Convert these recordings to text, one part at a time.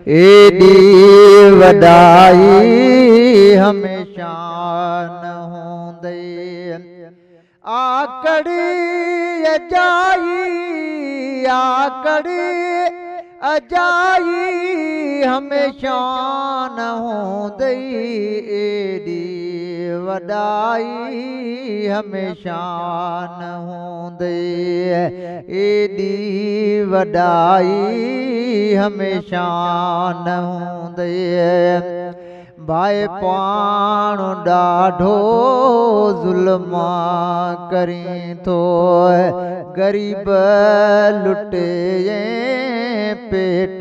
एडी वडाई हमेशा न होंदे आकड़ी अजाई हमेशा न होंदे एडी वडाई हमेशा न होंदे एडी वडाई हमेशा न होंदे भाई पाण ॾाढो ज़ुल्म करी थो गरीब लुटे पेट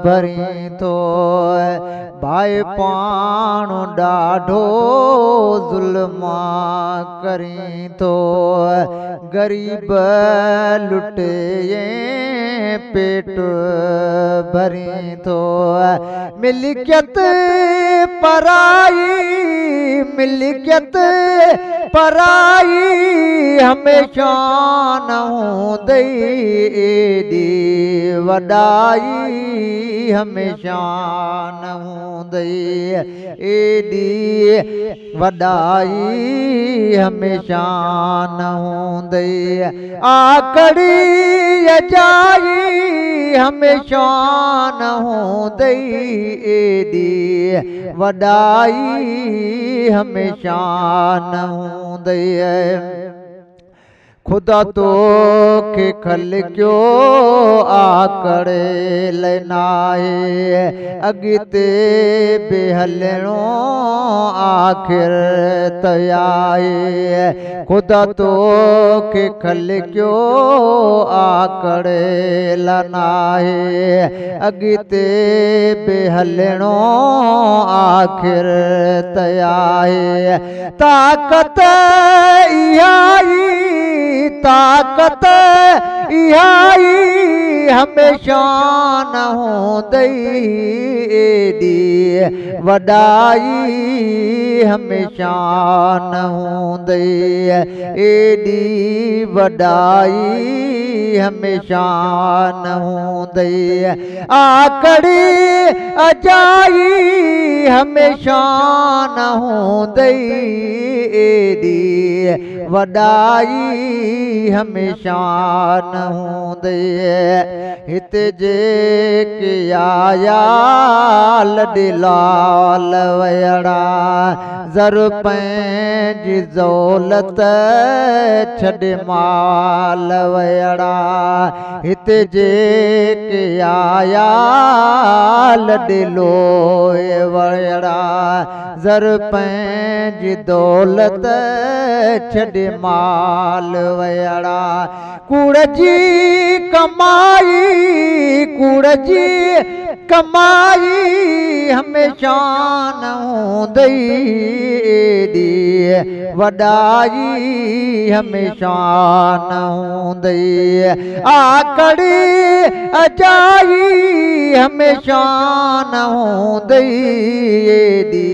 भरी थो भाई पाण ॾाढो ज़ुल्म करी थो गरीब लुटे पेट भरी थो मिल्कियत पराई हमेशा न होंदे एडी वडाई हमेशा न होंदे एडी वडाई हमेशा न होंदे आकड़ी अजाई हमेशा न होंदे एडी वडाई हमेशा न होंदे खुदा तो के खल क्यों आकड़े लेनाए अगिते बेहलणो आखिर तयाए खुदा तो के खल क्यों आकड़े लनाए अगिते बेहलणो आखिर तयाए ताकत इहाई हमेशा न होंदे एडी वडाई हमेशा न होंदे एडी वडाई हमेशा न होंदे आकड़ी अजाई हमेशा न होंदे एडी वडाई हमेशा न होंदे हिते जेके आया लॾिलाल वयड़ा ज़र पंहिंजी ज़ौलत छॾे माल वयड़ा हिते जेके आया लॾिलो वयड़ा ज़र पंहिंजी दौलत छॾे माल वयड़ा कूड़ जी कमाई हमेशा न होंदे एडी वडाई हमेशा न होंदे आकड़ी अजाई हमेशा न होंदे एडी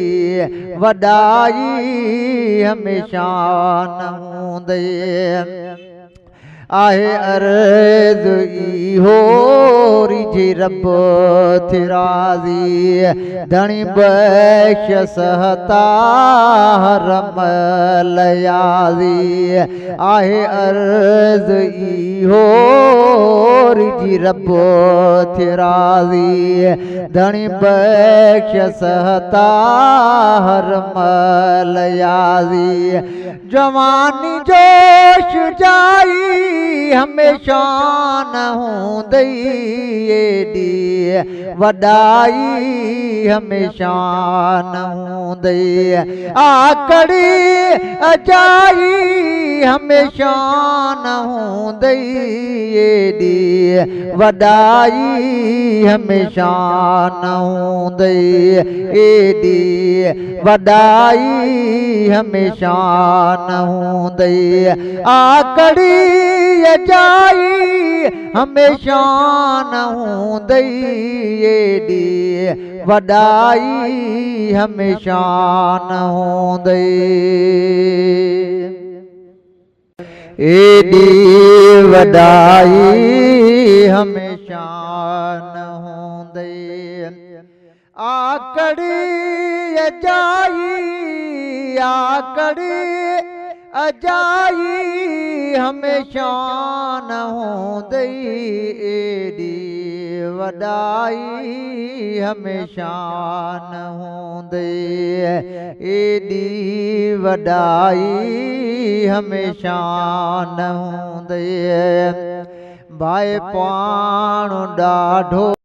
वडाई हमेशा न होंदे आहे अर्ज़ इहो रिझी रब थी राज़ी धणी बख्श सहता हरम लयाज़ी आहे अर्ज़ इहो रिझी रब थी राज़ी धणी बख्श सहता हरम लयाज़ी जवानी जोश जाई हमेशा न होंदे एडी वडाई हमेशा न होंदे आकड़ी अजाई हमेशा न होंदे एडी वडाई हमेशा न होंदे एडी वडाई हमेशा न होंदे आकड़ी अजाई हमेशा न होंदे एडी वडाई हमेशा न होंदे एडी वडाई हमेशा न होंदे। आकड़ी अजाई हमेशा न हूंदई एडी वॾाई हमेशा न हूंदई एडी वॾाई हमेशा न हूंदई भाई पाण ॾाढो